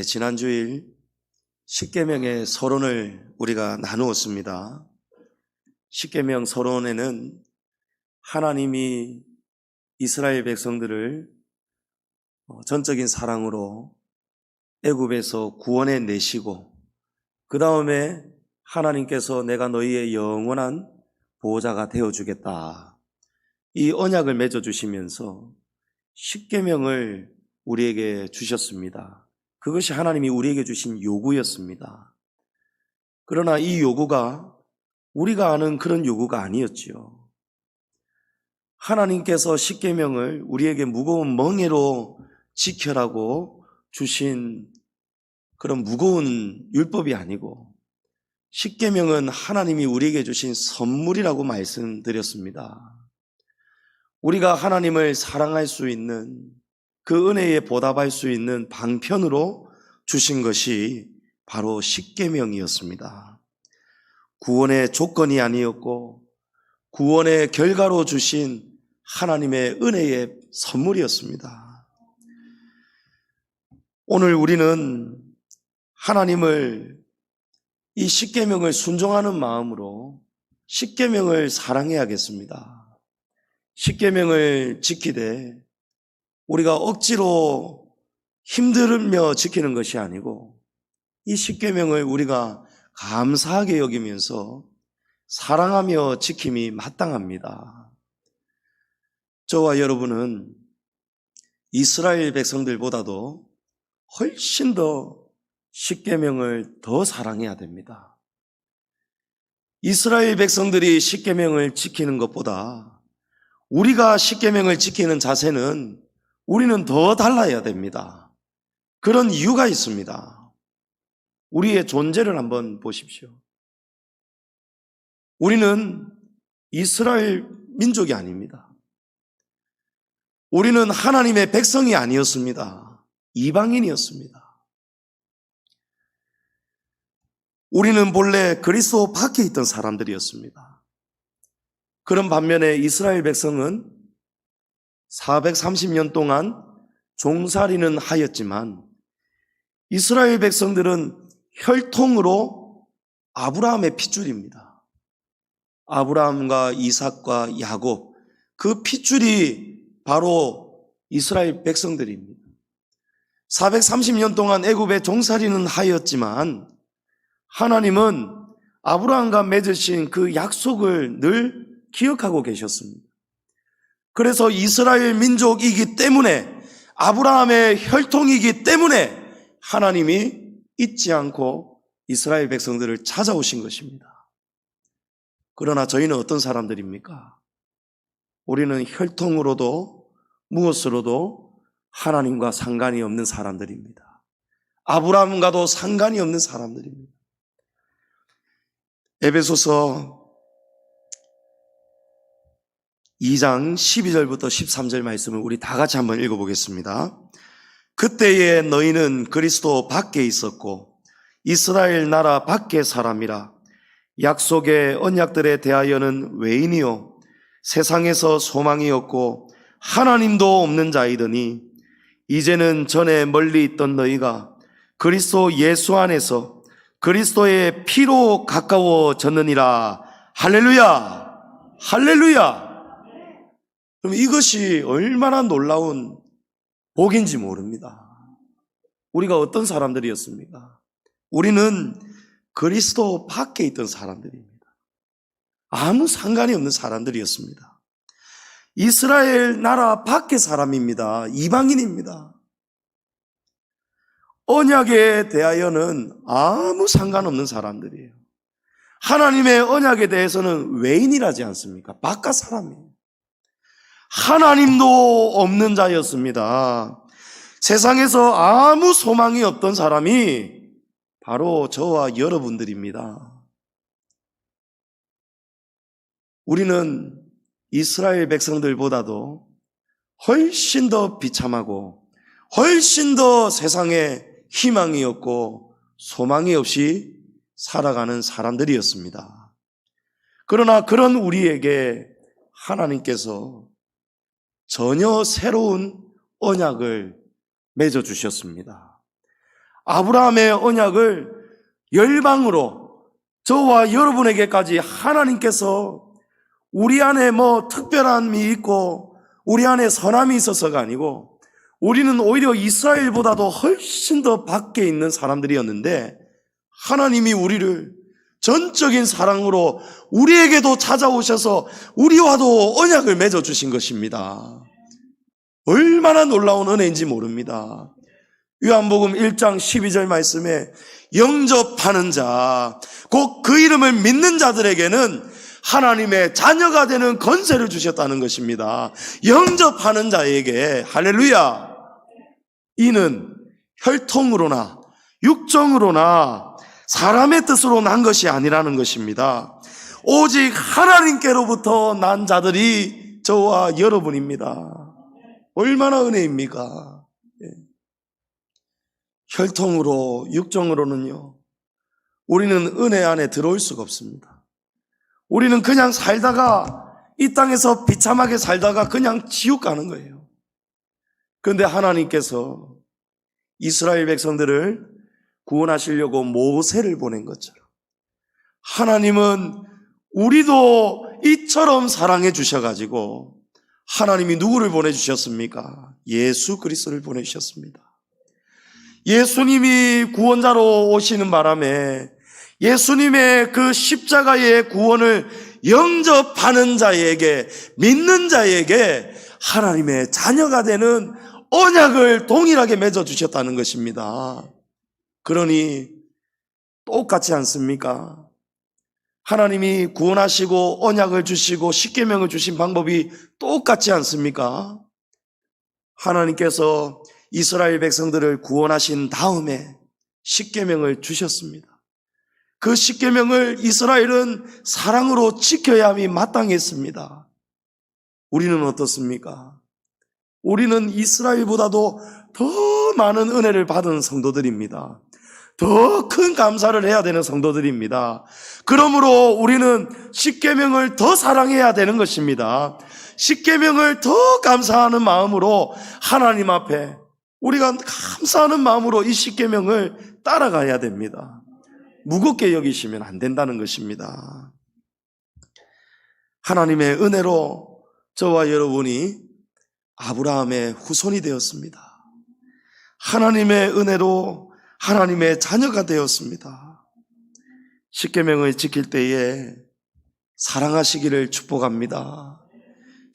지난 주일 십계명의 서론을 우리가 나누었습니다. 십계명 서론에는 하나님이 이스라엘 백성들을 전적인 사랑으로 애굽에서 구원해 내시고 그 다음에 하나님께서 내가 너희의 영원한 보호자가 되어주겠다, 이 언약을 맺어주시면서 십계명을 우리에게 주셨습니다. 그것이 하나님이 우리에게 주신 요구였습니다. 그러나 이 요구가 우리가 아는 그런 요구가 아니었지요. 하나님께서 십계명을 우리에게 무거운 멍에로 지켜라고 주신 그런 무거운 율법이 아니고, 십계명은 하나님이 우리에게 주신 선물이라고 말씀드렸습니다. 우리가 하나님을 사랑할 수 있는, 그 은혜에 보답할 수 있는 방편으로 주신 것이 바로 십계명이었습니다. 구원의 조건이 아니었고 구원의 결과로 주신 하나님의 은혜의 선물이었습니다. 오늘 우리는 하나님을, 이 십계명을 순종하는 마음으로 십계명을 사랑해야겠습니다. 십계명을 지키되 우리가 억지로 힘들며 지키는 것이 아니고, 이 십계명을 우리가 감사하게 여기면서 사랑하며 지킴이 마땅합니다. 저와 여러분은 이스라엘 백성들보다도 훨씬 더 십계명을 더 사랑해야 됩니다. 이스라엘 백성들이 십계명을 지키는 것보다 우리가 십계명을 지키는 자세는 우리는 더 달라야 됩니다. 그런 이유가 있습니다. 우리의 존재를 한번 보십시오. 우리는 이스라엘 민족이 아닙니다. 우리는 하나님의 백성이 아니었습니다. 이방인이었습니다. 우리는 본래 그리스도 밖에 있던 사람들이었습니다. 그런 반면에 이스라엘 백성은 430년 동안 종살이는 하였지만, 이스라엘 백성들은 혈통으로 아브라함의 핏줄입니다. 아브라함과 이삭과 야곱, 그 핏줄이 바로 이스라엘 백성들입니다. 430년 동안 애굽에 종살이는 하였지만 하나님은 아브라함과 맺으신 그 약속을 늘 기억하고 계셨습니다. 그래서 이스라엘 민족이기 때문에, 아브라함의 혈통이기 때문에 하나님이 잊지 않고 이스라엘 백성들을 찾아오신 것입니다. 그러나 저희는 어떤 사람들입니까? 우리는 혈통으로도 무엇으로도 하나님과 상관이 없는 사람들입니다. 아브라함과도 상관이 없는 사람들입니다. 에베소서 2장 12절부터 13절 말씀을 우리 다 같이 한번 읽어보겠습니다. 그때에 너희는 그리스도 밖에 있었고 이스라엘 나라 밖의 사람이라. 약속의 언약들에 대하여는 외인이요 세상에서 소망이 없고 하나님도 없는 자이더니, 이제는 전에 멀리 있던 너희가 그리스도 예수 안에서 그리스도의 피로 가까워졌느니라. 할렐루야! 할렐루야! 그럼 이것이 얼마나 놀라운 복인지 모릅니다. 우리가 어떤 사람들이었습니까? 우리는 그리스도 밖에 있던 사람들입니다. 아무 상관이 없는 사람들이었습니다. 이스라엘 나라 밖의 사람입니다. 이방인입니다. 언약에 대하여는 아무 상관없는 사람들이에요. 하나님의 언약에 대해서는 외인이라지 않습니까? 바깥 사람이에요. 하나님도 없는 자였습니다. 세상에서 아무 소망이 없던 사람이 바로 저와 여러분들입니다. 우리는 이스라엘 백성들보다도 훨씬 더 비참하고 훨씬 더 세상에 희망이 없고 소망이 없이 살아가는 사람들이었습니다. 그러나 그런 우리에게 하나님께서 전혀 새로운 언약을 맺어주셨습니다. 아브라함의 언약을 열방으로 저와 여러분에게까지 하나님께서 우리 안에 특별함이 있고 우리 안에 선함이 있어서가 아니고 우리는 오히려 이스라엘보다도 훨씬 더 밖에 있는 사람들이었는데 하나님이 우리를 전적인 사랑으로 우리에게도 찾아오셔서 우리와도 언약을 맺어주신 것입니다. 얼마나 놀라운 은혜인지 모릅니다. 요한복음 1장 12절 말씀에 영접하는 자, 곧 그 이름을 믿는 자들에게는 하나님의 자녀가 되는 권세를 주셨다는 것입니다. 영접하는 자에게 할렐루야. 이는 혈통으로나 육정으로나 사람의 뜻으로 난 것이 아니라는 것입니다. 오직 하나님께로부터 난 자들이 저와 여러분입니다. 얼마나 은혜입니까? 혈통으로 육정으로는요, 우리는 은혜 안에 들어올 수가 없습니다. 우리는 그냥 살다가 이 땅에서 비참하게 살다가 그냥 지옥 가는 거예요. 그런데 하나님께서 이스라엘 백성들을 구원하시려고 모세를 보낸 것처럼 하나님은 우리도 이처럼 사랑해 주셔가지고 하나님이 누구를 보내주셨습니까? 예수 그리스도를 보내주셨습니다. 예수님이 구원자로 오시는 바람에 예수님의 그 십자가의 구원을 영접하는 자에게, 믿는 자에게 하나님의 자녀가 되는 언약을 동일하게 맺어주셨다는 것입니다. 그러니 똑같지 않습니까? 하나님이 구원하시고 언약을 주시고 십계명을 주신 방법이 똑같지 않습니까? 하나님께서 이스라엘 백성들을 구원하신 다음에 십계명을 주셨습니다. 그 십계명을 이스라엘은 사랑으로 지켜야 함이 마땅했습니다. 우리는 어떻습니까? 우리는 이스라엘보다도 더 많은 은혜를 받은 성도들입니다. 더 큰 감사를 해야 되는 성도들입니다. 그러므로 우리는 십계명을 더 사랑해야 되는 것입니다. 십계명을 더 감사하는 마음으로 하나님 앞에 우리가 감사하는 마음으로 이 십계명을 따라가야 됩니다. 무겁게 여기시면 안 된다는 것입니다. 하나님의 은혜로 저와 여러분이 아브라함의 후손이 되었습니다. 하나님의 은혜로 하나님의 자녀가 되었습니다. 십계명을 지킬 때에 사랑하시기를 축복합니다.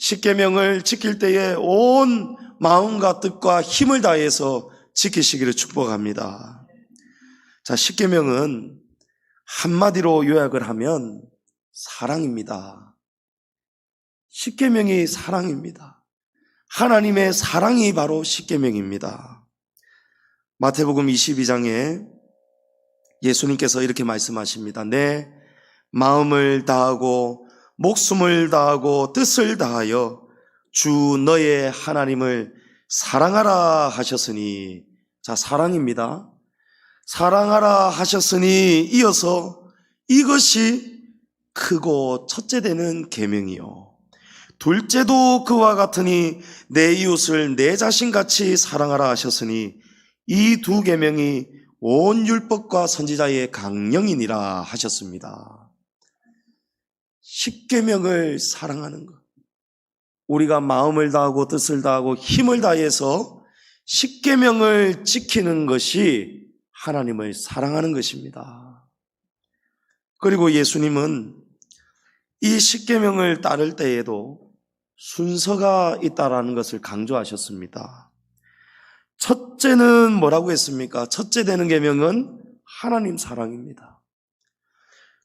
십계명을 지킬 때에 온 마음과 뜻과 힘을 다해서 지키시기를 축복합니다. 자, 십계명은 한마디로 요약을 하면 사랑입니다. 십계명이 사랑입니다. 하나님의 사랑이 바로 십계명입니다. 마태복음 22장에 예수님께서 이렇게 말씀하십니다. 내 마음을 다하고 목숨을 다하고 뜻을 다하여 주 너의 하나님을 사랑하라 하셨으니, 자, 사랑입니다. 사랑하라 하셨으니 이어서 이것이 크고 첫째 되는 계명이요 둘째도 그와 같으니 내 이웃을 내 자신같이 사랑하라 하셨으니 이 두 계명이 온 율법과 선지자의 강령이니라 하셨습니다. 십계명을 사랑하는 것, 우리가 마음을 다하고 뜻을 다하고 힘을 다해서 십계명을 지키는 것이 하나님을 사랑하는 것입니다. 그리고 예수님은 이 십계명을 따를 때에도 순서가 있다라는 것을 강조하셨습니다. 첫째는 뭐라고 했습니까? 첫째 되는 계명은 하나님 사랑입니다.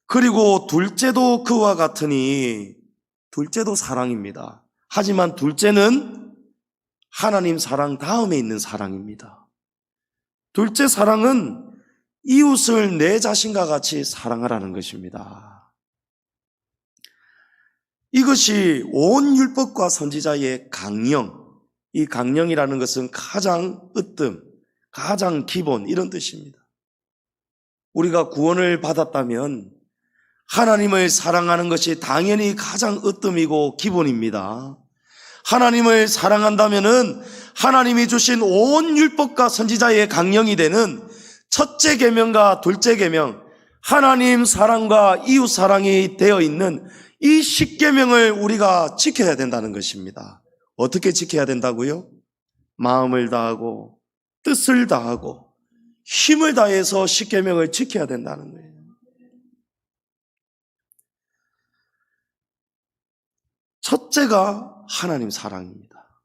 그리고 둘째도 그와 같으니, 둘째도 사랑입니다. 하지만 둘째는 하나님 사랑 다음에 있는 사랑입니다. 둘째 사랑은 이웃을 내 자신과 같이 사랑하라는 것입니다. 이것이 온 율법과 선지자의 강령, 이 강령이라는 것은 가장 으뜸, 가장 기본, 이런 뜻입니다. 우리가 구원을 받았다면 하나님을 사랑하는 것이 당연히 가장 으뜸이고 기본입니다. 하나님을 사랑한다면은 하나님이 주신 온 율법과 선지자의 강령이 되는 첫째 계명과 둘째 계명, 하나님 사랑과 이웃 사랑이 되어 있는 이 10계명을 우리가 지켜야 된다는 것입니다. 어떻게 지켜야 된다고요? 마음을 다하고 뜻을 다하고 힘을 다해서 10계명을 지켜야 된다는 거예요. 첫째가 하나님 사랑입니다.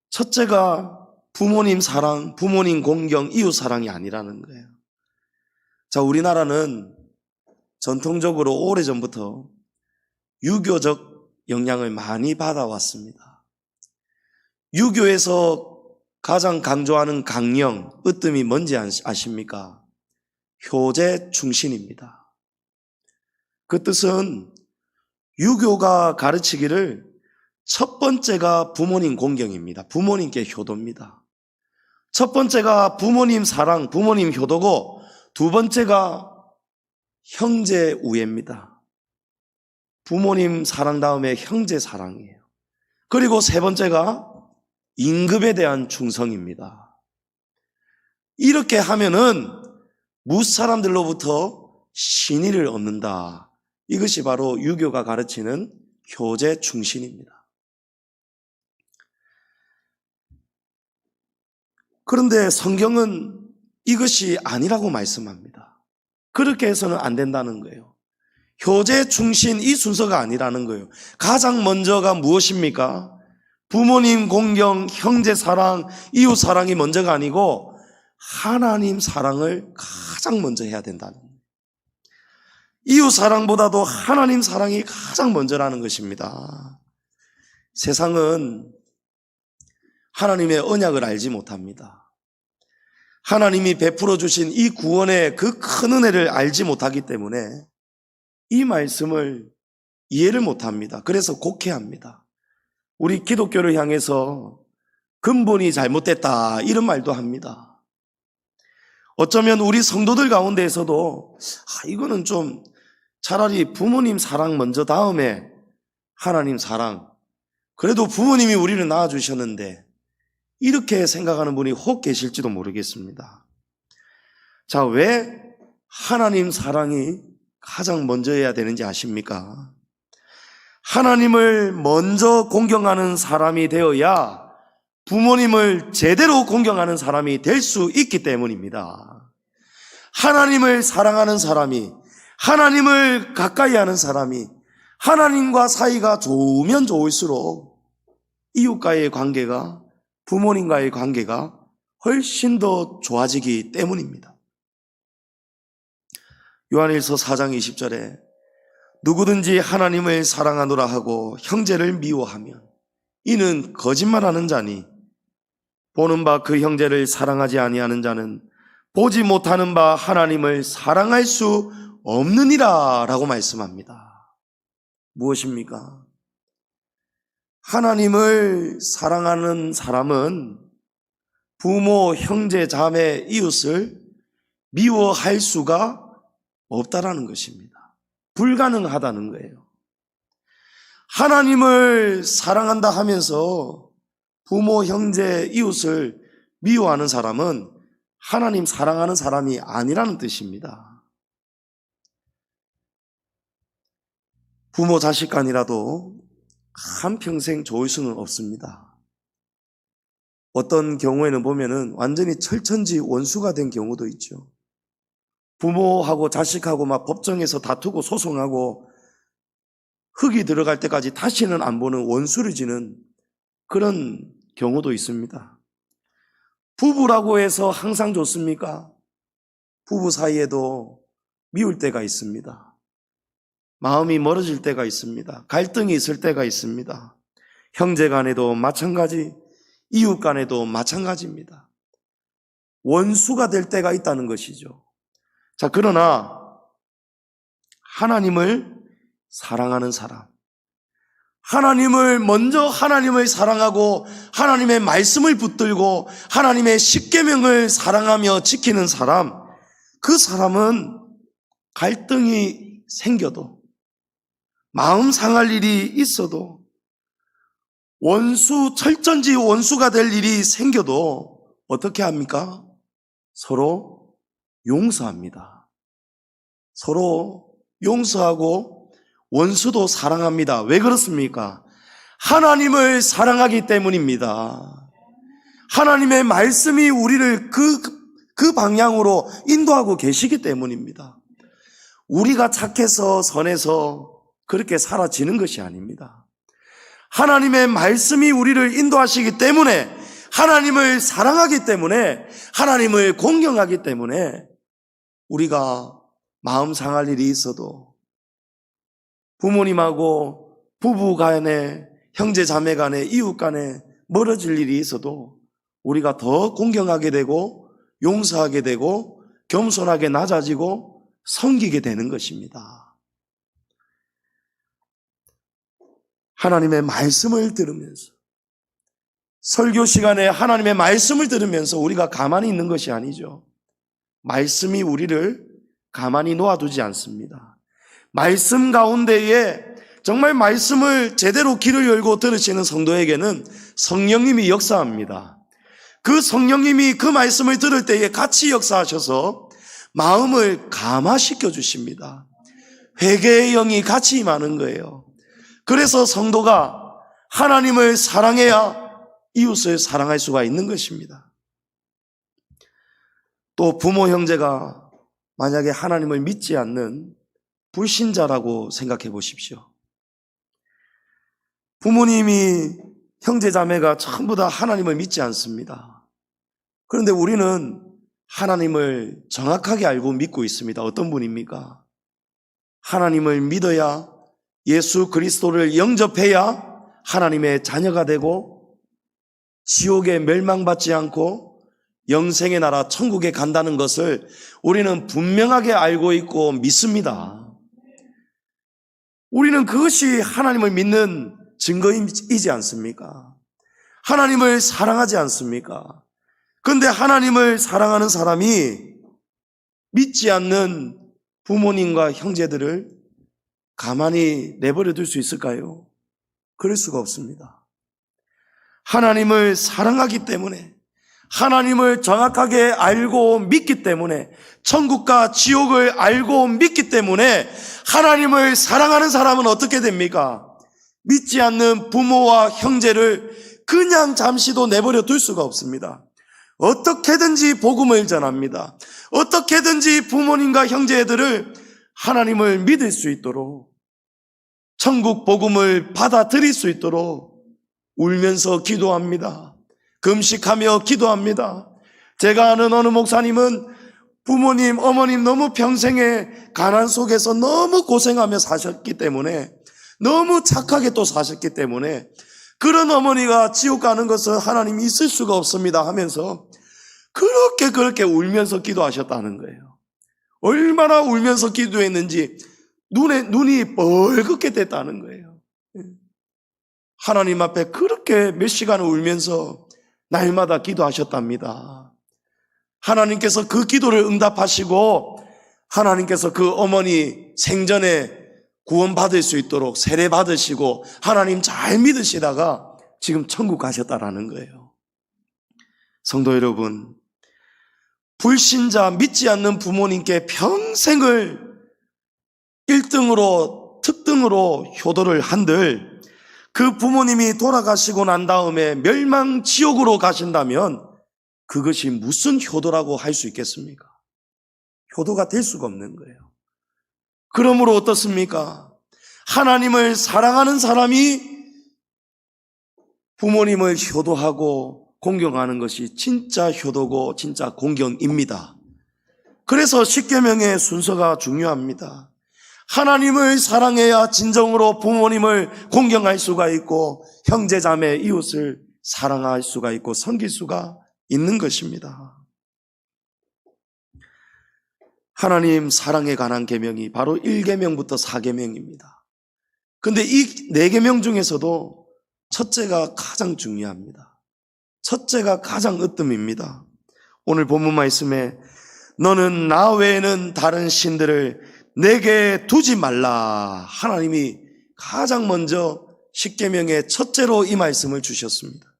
첫째가 부모님 사랑, 부모님 공경, 이웃 사랑이 아니라는 거예요. 자, 우리나라는 전통적으로 오래전부터 유교적 영향을 많이 받아왔습니다. 유교에서 가장 강조하는 강령, 으뜸이 뭔지 아십니까? 효제 충신입니다. 그 뜻은 유교가 가르치기를 첫 번째가 부모님 공경입니다. 부모님께 효도입니다. 첫 번째가 부모님 사랑, 부모님 효도고 두 번째가 형제 우애입니다. 부모님 사랑 다음에 형제 사랑이에요. 그리고 세 번째가 임금에 대한 충성입니다. 이렇게 하면은 무사람들로부터 신의를 얻는다. 이것이 바로 유교가 가르치는 효제 충신입니다. 그런데 성경은 이것이 아니라고 말씀합니다. 그렇게 해서는 안 된다는 거예요. 효제 충신 이 순서가 아니라는 거예요. 가장 먼저가 무엇입니까? 부모님 공경, 형제 사랑, 이웃 사랑이 먼저가 아니고 하나님 사랑을 가장 먼저 해야 된다는 거예요. 이웃 사랑보다도 하나님 사랑이 가장 먼저라는 것입니다. 세상은 하나님의 언약을 알지 못합니다. 하나님이 베풀어 주신 이 구원의 그 큰 은혜를 알지 못하기 때문에 이 말씀을 이해를 못합니다. 그래서 곡해합니다. 우리 기독교를 향해서 근본이 잘못됐다 이런 말도 합니다. 어쩌면 우리 성도들 가운데에서도 이거는 좀 차라리 부모님 사랑 먼저 다음에 하나님 사랑, 그래도 부모님이 우리를 낳아주셨는데 이렇게 생각하는 분이 혹 계실지도 모르겠습니다. 자, 왜 하나님 사랑이 가장 먼저여야 되는지 아십니까? 하나님을 먼저 공경하는 사람이 되어야 부모님을 제대로 공경하는 사람이 될 수 있기 때문입니다. 하나님을 사랑하는 사람이, 하나님을 가까이 하는 사람이 하나님과 사이가 좋으면 좋을수록 이웃과의 관계가, 부모님과의 관계가 훨씬 더 좋아지기 때문입니다. 요한일서 4장 20절에 누구든지 하나님을 사랑하노라 하고 형제를 미워하면 이는 거짓말하는 자니 보는 바 그 형제를 사랑하지 아니하는 자는 보지 못하는 바 하나님을 사랑할 수 없느니라 라고 말씀합니다. 무엇입니까? 하나님을 사랑하는 사람은 부모, 형제, 자매, 이웃을 미워할 수가 없다라는 것입니다. 불가능하다는 거예요. 하나님을 사랑한다 하면서 부모, 형제, 이웃을 미워하는 사람은 하나님 사랑하는 사람이 아니라는 뜻입니다. 부모, 자식 간이라도 한평생 좋을 수는 없습니다. 어떤 경우에는 보면은 완전히 철천지 원수가 된 경우도 있죠. 부모하고 자식하고 막 법정에서 다투고 소송하고 흙이 들어갈 때까지 다시는 안 보는 원수를 지는 그런 경우도 있습니다. 부부라고 해서 항상 좋습니까? 부부 사이에도 미울 때가 있습니다. 마음이 멀어질 때가 있습니다. 갈등이 있을 때가 있습니다. 형제 간에도 마찬가지, 이웃 간에도 마찬가지입니다. 원수가 될 때가 있다는 것이죠. 자, 그러나 하나님을 사랑하는 사람, 하나님을 먼저 하나님을 사랑하고 하나님의 말씀을 붙들고 하나님의 십계명을 사랑하며 지키는 사람, 그 사람은 갈등이 생겨도 마음 상할 일이 있어도 철전지 원수가 될 일이 생겨도 어떻게 합니까? 서로 용서합니다. 서로 용서하고 원수도 사랑합니다. 왜 그렇습니까? 하나님을 사랑하기 때문입니다. 하나님의 말씀이 우리를 그 방향으로 인도하고 계시기 때문입니다. 우리가 착해서 선해서 그렇게 사라지는 것이 아닙니다. 하나님의 말씀이 우리를 인도하시기 때문에, 하나님을 사랑하기 때문에, 하나님을 공경하기 때문에 우리가 마음 상할 일이 있어도 부모님하고 부부 간에, 형제 자매 간에, 이웃 간에 멀어질 일이 있어도 우리가 더 공경하게 되고 용서하게 되고 겸손하게 낮아지고 섬기게 되는 것입니다. 하나님의 말씀을 들으면서, 설교 시간에 하나님의 말씀을 들으면서 우리가 가만히 있는 것이 아니죠. 말씀이 우리를 가만히 놓아두지 않습니다. 말씀 가운데에 정말 말씀을 제대로 귀를 열고 들으시는 성도에게는 성령님이 역사합니다. 그 성령님이 그 말씀을 들을 때에 같이 역사하셔서 마음을 감화시켜 주십니다. 회개의 영이 같이 임하는 거예요. 그래서 성도가 하나님을 사랑해야 이웃을 사랑할 수가 있는 것입니다. 또 부모 형제가 만약에 하나님을 믿지 않는 불신자라고 생각해 보십시오. 부모님이, 형제자매가 전부 다 하나님을 믿지 않습니다. 그런데 우리는 하나님을 정확하게 알고 믿고 있습니다. 어떤 분입니까? 하나님을 믿어야, 예수 그리스도를 영접해야 하나님의 자녀가 되고 지옥에 멸망받지 않고 영생의 나라 천국에 간다는 것을 우리는 분명하게 알고 있고 믿습니다. 우리는 그것이 하나님을 믿는 증거이지 않습니까? 하나님을 사랑하지 않습니까? 그런데 하나님을 사랑하는 사람이 믿지 않는 부모님과 형제들을 가만히 내버려 둘 수 있을까요? 그럴 수가 없습니다. 하나님을 사랑하기 때문에, 하나님을 정확하게 알고 믿기 때문에, 천국과 지옥을 알고 믿기 때문에 하나님을 사랑하는 사람은 어떻게 됩니까? 믿지 않는 부모와 형제를 그냥 잠시도 내버려 둘 수가 없습니다. 어떻게든지 복음을 전합니다. 어떻게든지 부모님과 형제들을 하나님을 믿을 수 있도록, 천국 복음을 받아들일 수 있도록 울면서 기도합니다. 금식하며 기도합니다. 제가 아는 어느 목사님은 부모님, 어머님 너무 평생의 가난 속에서 너무 고생하며 사셨기 때문에, 너무 착하게 또 사셨기 때문에 그런 어머니가 지옥 가는 것은 하나님이 있을 수가 없습니다 하면서 그렇게 울면서 기도하셨다는 거예요. 얼마나 울면서 기도했는지 눈이 뻘겋게 됐다는 거예요. 하나님 앞에 그렇게 몇 시간을 울면서 날마다 기도하셨답니다. 하나님께서 그 기도를 응답하시고 하나님께서 그 어머니 생전에 구원받을 수 있도록 세례 받으시고 하나님 잘 믿으시다가 지금 천국 가셨다라는 거예요. 성도 여러분, 불신자, 믿지 않는 부모님께 평생을 1등으로 특등으로 효도를 한들 그 부모님이 돌아가시고 난 다음에 멸망 지옥으로 가신다면 그것이 무슨 효도라고 할 수 있겠습니까? 효도가 될 수가 없는 거예요. 그러므로 어떻습니까? 하나님을 사랑하는 사람이 부모님을 효도하고 공경하는 것이 진짜 효도고 진짜 공경입니다. 그래서 십계명의 순서가 중요합니다. 하나님을 사랑해야 진정으로 부모님을 공경할 수가 있고 형제자매 이웃을 사랑할 수가 있고 섬길 수가 있는 것입니다. 하나님 사랑에 관한 계명이 바로 1계명부터 4계명입니다. 근데 이 4계명 중에서도 첫째가 가장 중요합니다. 첫째가 가장 으뜸입니다. 오늘 본문 말씀에 너는 나 외에는 다른 신들을 내게 두지 말라. 하나님이 가장 먼저 십계명의 첫째로 이 말씀을 주셨습니다.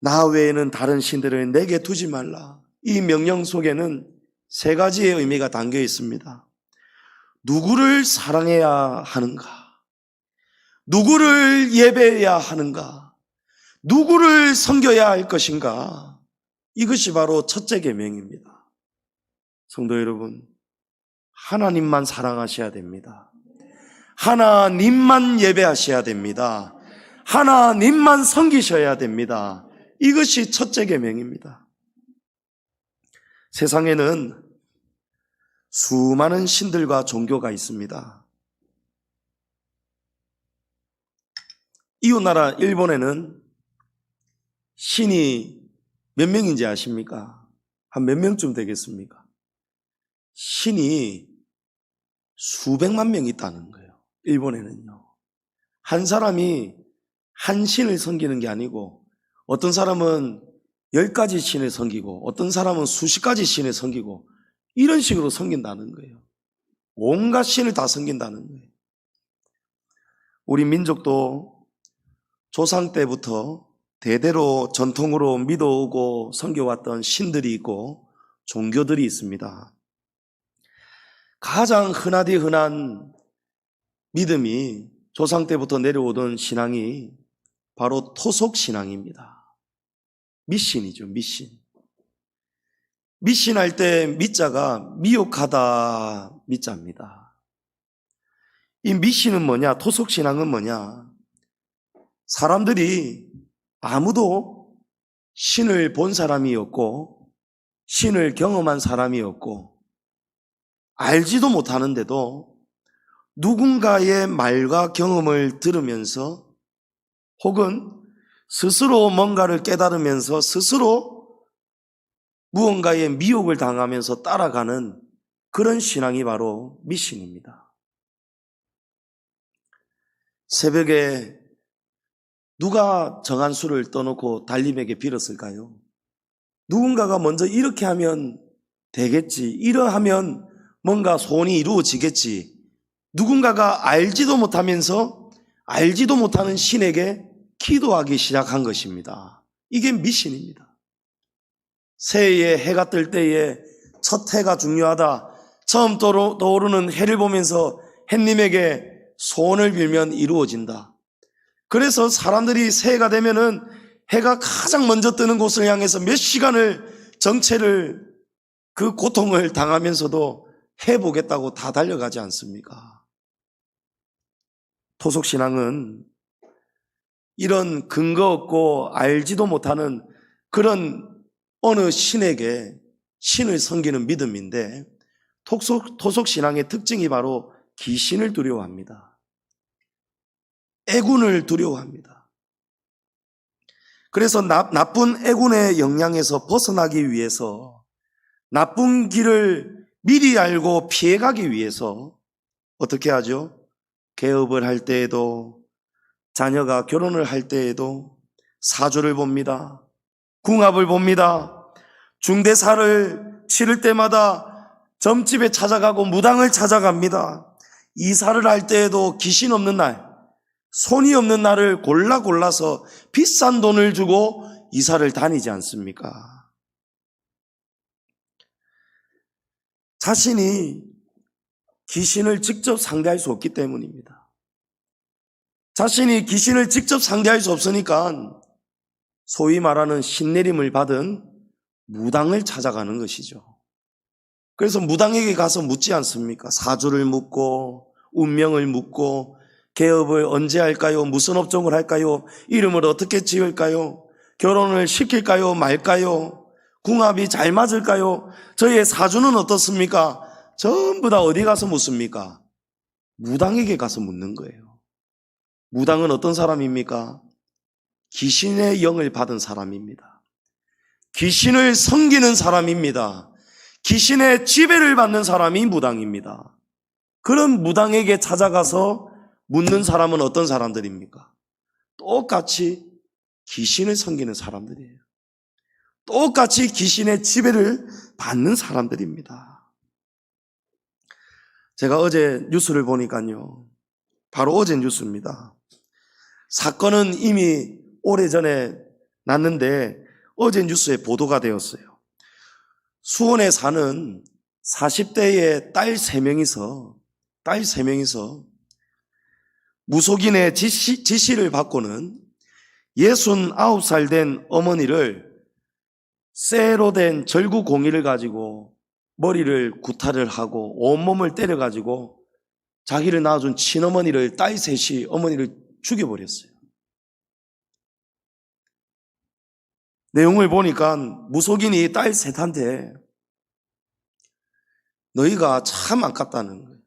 나 외에는 다른 신들을 내게 두지 말라. 이 명령 속에는 세 가지의 의미가 담겨 있습니다. 누구를 사랑해야 하는가? 누구를 예배해야 하는가? 누구를 섬겨야 할 것인가? 이것이 바로 첫째 계명입니다. 성도 여러분, 하나님만 사랑하셔야 됩니다. 하나님만 예배하셔야 됩니다. 하나님만 섬기셔야 됩니다. 이것이 첫째 계명입니다. 세상에는 수많은 신들과 종교가 있습니다. 이웃나라 일본에는 신이 몇 명인지 아십니까? 한 몇 명쯤 되겠습니까? 신이 수백만 명 있다는 거예요. 일본에는요. 한 사람이 한 신을 섬기는 게 아니고 어떤 사람은 10가지 신을 섬기고 어떤 사람은 수십 가지 신을 섬기고 이런 식으로 섬긴다는 거예요. 온갖 신을 다 섬긴다는 거예요. 우리 민족도 조상 때부터 대대로 전통으로 믿어오고 섬겨왔던 신들이 있고 종교들이 있습니다. 가장 흔하디 흔한 믿음이 조상 때부터 내려오던 신앙이 바로 토속신앙입니다. 미신이죠, 미신. 미신할 때 미자가 미혹하다 미자입니다. 이 미신은 뭐냐? 토속신앙은 뭐냐? 사람들이 아무도 신을 본 사람이었고 신을 경험한 사람이었고 알지도 못하는데도 누군가의 말과 경험을 들으면서 혹은 스스로 뭔가를 깨달으면서 스스로 무언가의 미혹을 당하면서 따라가는 그런 신앙이 바로 미신입니다. 새벽에 누가 정한 수를 떠놓고 달님에게 빌었을까요? 누군가가 먼저 이렇게 하면 되겠지, 이러하면 뭔가 소원이 이루어지겠지. 누군가가 알지도 못하면서 알지도 못하는 신에게 기도하기 시작한 것입니다. 이게 미신입니다. 새해에 해가 뜰 때에 첫 해가 중요하다. 처음 떠오르는 해를 보면서 햇님에게 소원을 빌면 이루어진다. 그래서 사람들이 새해가 되면은 해가 가장 먼저 뜨는 곳을 향해서 몇 시간을 정체를 그 고통을 당하면서도 해보겠다고 다 달려가지 않습니까? 토속신앙은 이런 근거 없고 알지도 못하는 그런 어느 신에게 신을 섬기는 믿음인데 토속신앙의 특징이 바로 귀신을 두려워합니다. 애군을 두려워합니다. 그래서 나쁜 애군의 영향에서 벗어나기 위해서 나쁜 길을 미리 알고 피해가기 위해서 어떻게 하죠? 개업을 할 때에도 자녀가 결혼을 할 때에도 사주를 봅니다. 궁합을 봅니다. 중대사를 치를 때마다 점집에 찾아가고 무당을 찾아갑니다. 이사를 할 때에도 귀신 없는 날, 손이 없는 날을 골라서 비싼 돈을 주고 이사를 다니지 않습니까? 자신이 귀신을 직접 상대할 수 없기 때문입니다. 자신이 귀신을 직접 상대할 수 없으니까 소위 말하는 신내림을 받은 무당을 찾아가는 것이죠. 그래서 무당에게 가서 묻지 않습니까? 사주를 묻고 운명을 묻고 개업을 언제 할까요? 무슨 업종을 할까요? 이름을 어떻게 지을까요? 결혼을 시킬까요? 말까요? 궁합이 잘 맞을까요? 저의 사주는 어떻습니까? 전부 다 어디 가서 묻습니까? 무당에게 가서 묻는 거예요. 무당은 어떤 사람입니까? 귀신의 영을 받은 사람입니다. 귀신을 섬기는 사람입니다. 귀신의 지배를 받는 사람이 무당입니다. 그런 무당에게 찾아가서 묻는 사람은 어떤 사람들입니까? 똑같이 귀신을 섬기는 사람들이에요. 똑같이 귀신의 지배를 받는 사람들입니다. 제가 어제 뉴스를 보니까요, 바로 어제 뉴스입니다. 사건은 이미 오래전에 났는데 어제 뉴스에 보도가 되었어요. 수원에 사는 40대의 딸 3명이서 무속인의 지시를 받고는 69살 된 어머니를 쇠로 된 절구 공이를 가지고 머리를 구타를 하고 온몸을 때려가지고 자기를 낳아준 친어머니를 딸 셋이 어머니를 죽여버렸어요. 내용을 보니까 무속인이 딸 셋한테 너희가 참 아깝다는 거예요.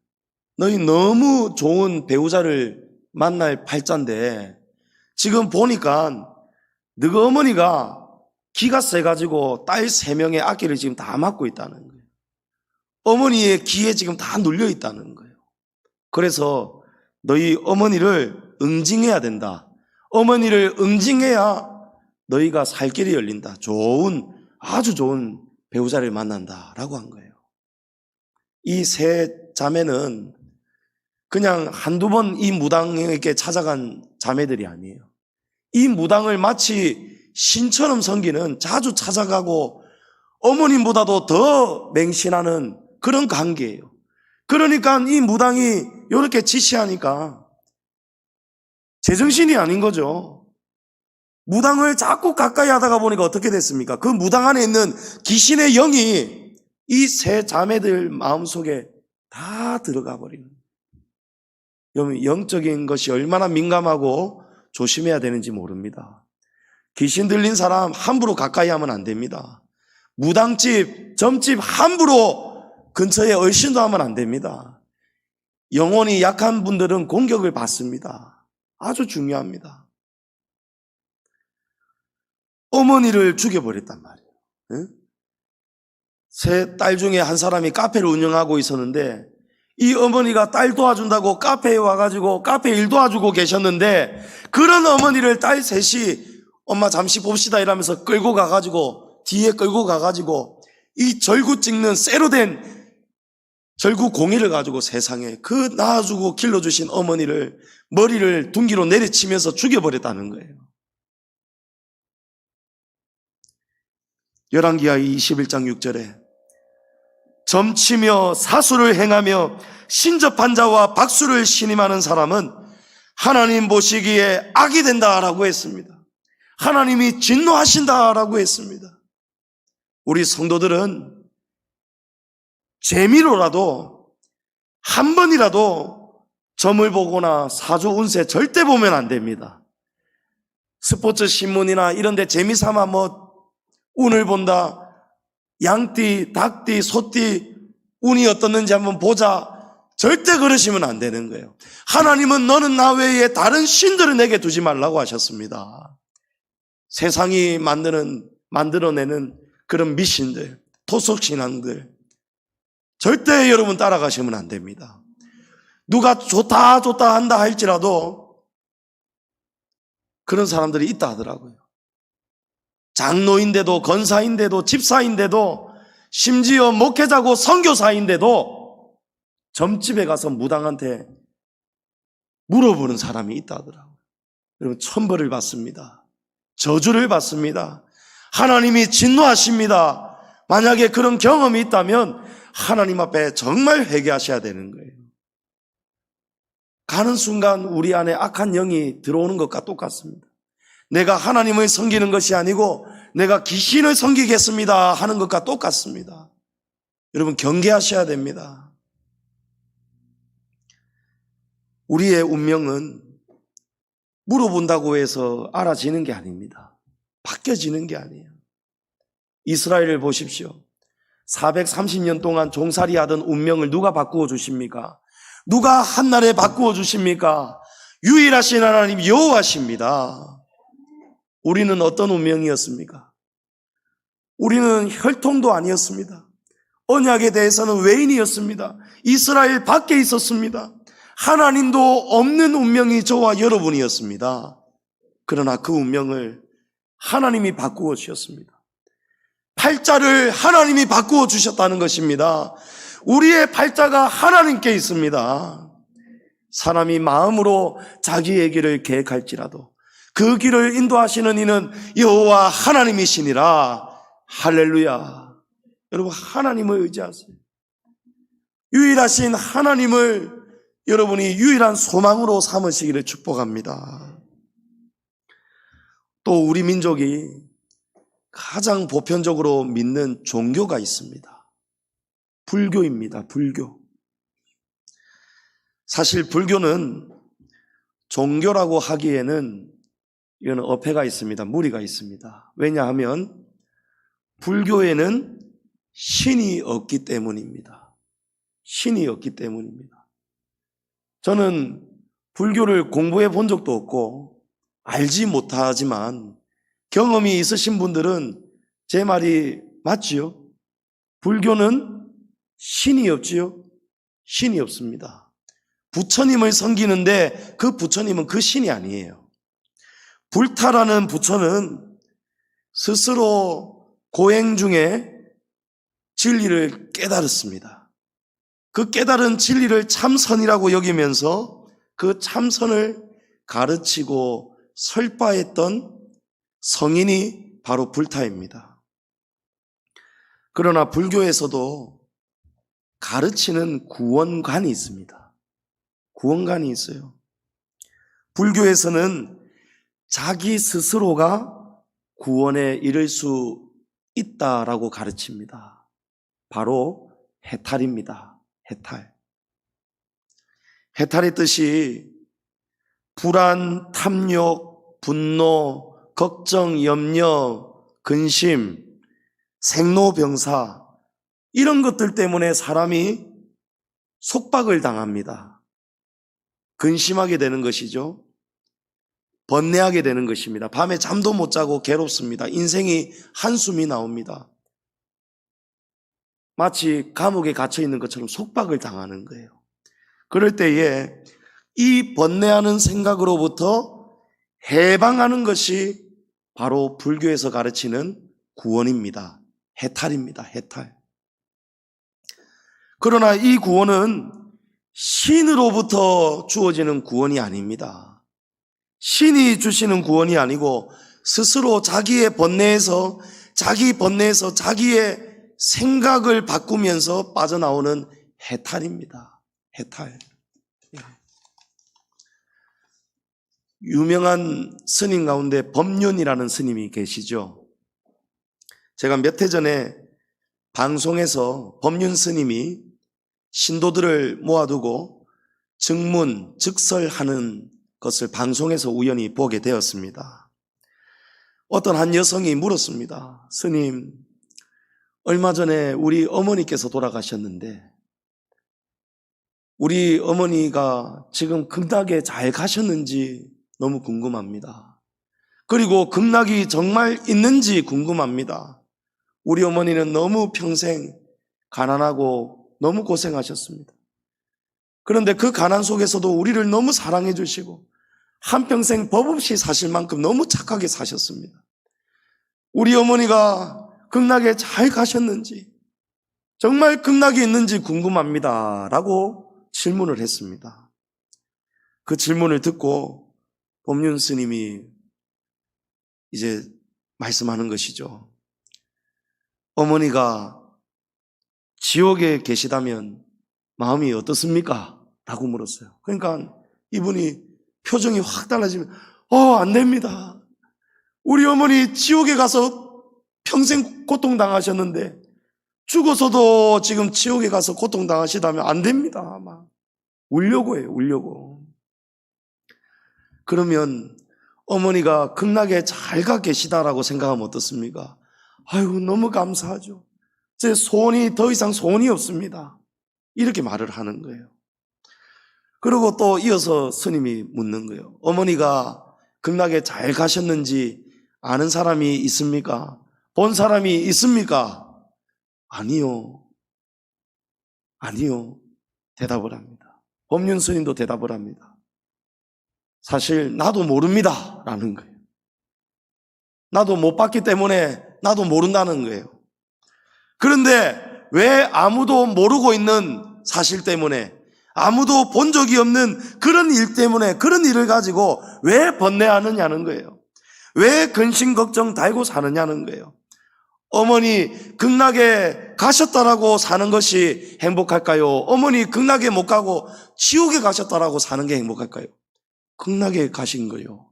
너희 너무 좋은 배우자를 만날 팔자인데 지금 보니까 너희 어머니가 기가 세가지고 딸 3명의 악기를 지금 다 맡고 있다는 거예요. 어머니의 기에 지금 다 눌려 있다는 거예요. 그래서 너희 어머니를 응징해야 된다. 어머니를 응징해야 너희가 살 길이 열린다. 아주 좋은 배우자를 만난다라고 한 거예요. 이 세 자매는 그냥 한두 번 이 무당에게 찾아간 자매들이 아니에요. 이 무당을 마치 신처럼 섬기는, 자주 찾아가고 어머님보다도 더 맹신하는 그런 관계예요. 그러니까 이 무당이 이렇게 지시하니까 제정신이 아닌 거죠. 무당을 자꾸 가까이 하다가 보니까 어떻게 됐습니까? 그 무당 안에 있는 귀신의 영이 이 세 자매들 마음속에 다 들어가 버리는 거예요. 영적인 것이 얼마나 민감하고 조심해야 되는지 모릅니다. 귀신 들린 사람 함부로 가까이 하면 안 됩니다. 무당집, 점집 함부로 근처에 얼씬도 하면 안 됩니다. 영혼이 약한 분들은 공격을 받습니다. 아주 중요합니다. 어머니를 죽여버렸단 말이에요. 응? 세 딸 중에 한 사람이 카페를 운영하고 있었는데 이 어머니가 딸 도와준다고 카페에 와가지고 카페 일 도와주고 계셨는데 그런 어머니를 딸 셋이 엄마 잠시 봅시다 이러면서 뒤에 끌고 가가지고 이 절구 찍는 쇠로 된 절구 공이를 가지고 세상에 그 낳아주고 길러주신 어머니를 머리를 둔기로 내리치면서 죽여버렸다는 거예요. 열왕기하 21장 6절에 점치며 사수를 행하며 신접한 자와 박수를 신임하는 사람은 하나님 보시기에 악이 된다라고 했습니다. 하나님이 진노하신다라고 했습니다. 우리 성도들은 재미로라도 한 번이라도 점을 보거나 사주 운세 절대 보면 안 됩니다. 스포츠 신문이나 이런 데 재미삼아 운을 본다, 양띠, 닭띠, 소띠 운이 어떻는지 한번 보자, 절대 그러시면 안 되는 거예요. 하나님은 너는 나 외에 다른 신들을 내게 두지 말라고 하셨습니다. 세상이 만들어내는 그런 미신들, 토속신앙들 절대 여러분 따라가시면 안 됩니다. 누가 좋다 한다 할지라도 그런 사람들이 있다 하더라고요. 장로인데도, 권사인데도, 집사인데도, 심지어 목회자고 선교사인데도 점집에 가서 무당한테 물어보는 사람이 있다 하더라고요. 여러분, 천벌을 받습니다. 저주를 받습니다. 하나님이 진노하십니다. 만약에 그런 경험이 있다면 하나님 앞에 정말 회개하셔야 되는 거예요. 가는 순간 우리 안에 악한 영이 들어오는 것과 똑같습니다. 내가 하나님을 섬기는 것이 아니고 내가 귀신을 섬기겠습니다 하는 것과 똑같습니다. 여러분, 경계하셔야 됩니다. 우리의 운명은 물어본다고 해서 알아지는 게 아닙니다. 바뀌어지는 게 아니에요. 이스라엘을 보십시오. 430년 동안 종살이 하던 운명을 누가 바꾸어 주십니까? 누가 한날에 바꾸어 주십니까? 유일하신 하나님 여호와십니다. 우리는 어떤 운명이었습니까? 우리는 혈통도 아니었습니다. 언약에 대해서는 외인이었습니다. 이스라엘 밖에 있었습니다. 하나님도 없는 운명이 저와 여러분이었습니다. 그러나 그 운명을 하나님이 바꾸어 주셨습니다. 팔자를 하나님이 바꾸어 주셨다는 것입니다. 우리의 팔자가 하나님께 있습니다. 사람이 마음으로 자기의 길을 계획할지라도 그 길을 인도하시는 이는 여호와 하나님이시니라. 할렐루야. 여러분, 하나님을 의지하세요. 유일하신 하나님을 여러분이 유일한 소망으로 삼으시기를 축복합니다. 또 우리 민족이 가장 보편적으로 믿는 종교가 있습니다. 불교입니다. 불교. 사실 불교는 종교라고 하기에는 이거는 어폐가 있습니다. 무리가 있습니다. 왜냐하면 불교에는 신이 없기 때문입니다. 신이 없기 때문입니다. 저는 불교를 공부해 본 적도 없고 알지 못하지만 경험이 있으신 분들은 제 말이 맞지요? 불교는 신이 없지요? 신이 없습니다. 부처님을 섬기는데 그 부처님은 그 신이 아니에요. 불타라는 부처는 스스로 고행 중에 진리를 깨달았습니다. 그 깨달은 진리를 참선이라고 여기면서 그 참선을 가르치고 설파했던 성인이 바로 불타입니다. 그러나 불교에서도 가르치는 구원관이 있습니다. 구원관이 있어요. 불교에서는 자기 스스로가 구원에 이를 수 있다라고 가르칩니다. 바로 해탈입니다. 해탈. 해탈의 뜻이 불안, 탐욕, 분노, 걱정, 염려, 근심, 생로병사 이런 것들 때문에 사람이 속박을 당합니다. 근심하게 되는 것이죠. 번뇌하게 되는 것입니다. 밤에 잠도 못 자고 괴롭습니다. 인생이 한숨이 나옵니다. 마치 감옥에 갇혀 있는 것처럼 속박을 당하는 거예요. 그럴 때에 이 번뇌하는 생각으로부터 해방하는 것이 바로 불교에서 가르치는 구원입니다. 해탈입니다. 해탈. 그러나 이 구원은 신으로부터 주어지는 구원이 아닙니다. 신이 주시는 구원이 아니고 스스로 자기의 번뇌에서 자기의 생각을 바꾸면서 빠져나오는 해탈입니다. 해탈. 유명한 스님 가운데 법륜이라는 스님이 계시죠. 제가 몇 해 전에 방송에서 법륜 스님이 신도들을 모아두고 증문, 즉설하는 것을 방송에서 우연히 보게 되었습니다. 어떤 한 여성이 물었습니다. 스님, 얼마 전에 우리 어머니께서 돌아가셨는데 우리 어머니가 지금 극락에 잘 가셨는지 너무 궁금합니다. 그리고 극락이 정말 있는지 궁금합니다. 우리 어머니는 너무 평생 가난하고 너무 고생하셨습니다. 그런데 그 가난 속에서도 우리를 너무 사랑해 주시고 한평생 법 없이 사실 만큼 너무 착하게 사셨습니다. 우리 어머니가 극락에 잘 가셨는지 정말 극락이 있는지 궁금합니다 라고 질문을 했습니다. 그 질문을 듣고 법륜 스님이 이제 말씀하는 것이죠. 어머니가 지옥에 계시다면 마음이 어떻습니까? 라고 물었어요. 그러니까 이분이 표정이 확 달라지면 안 됩니다. 우리 어머니 지옥에 가서 평생 고통당하셨는데 죽어서도 지금 지옥에 가서 고통당하시다면 안 됩니다. 아마 울려고 해요. 울려고. 그러면 어머니가 극락에 잘 가 계시다라고 생각하면 어떻습니까? 아이고 너무 감사하죠. 제 소원이 더 이상 소원이 없습니다. 이렇게 말을 하는 거예요. 그리고 또 이어서 스님이 묻는 거예요. 어머니가 극락에 잘 가셨는지 아는 사람이 있습니까? 본 사람이 있습니까? 아니요. 아니요. 대답을 합니다. 법륜 스님도 대답을 합니다. 사실 나도 모릅니다 라는 거예요. 나도 못 봤기 때문에 나도 모른다는 거예요. 그런데 왜 아무도 모르고 있는 사실 때문에 아무도 본 적이 없는 그런 일 때문에 그런 일을 가지고 왜 번뇌하느냐는 거예요. 왜 근심 걱정 달고 사느냐는 거예요. 어머니 극락에 가셨다라고 사는 것이 행복할까요? 어머니 극락에 못 가고 지옥에 가셨다라고 사는 게 행복할까요? 극락에 가신 거요.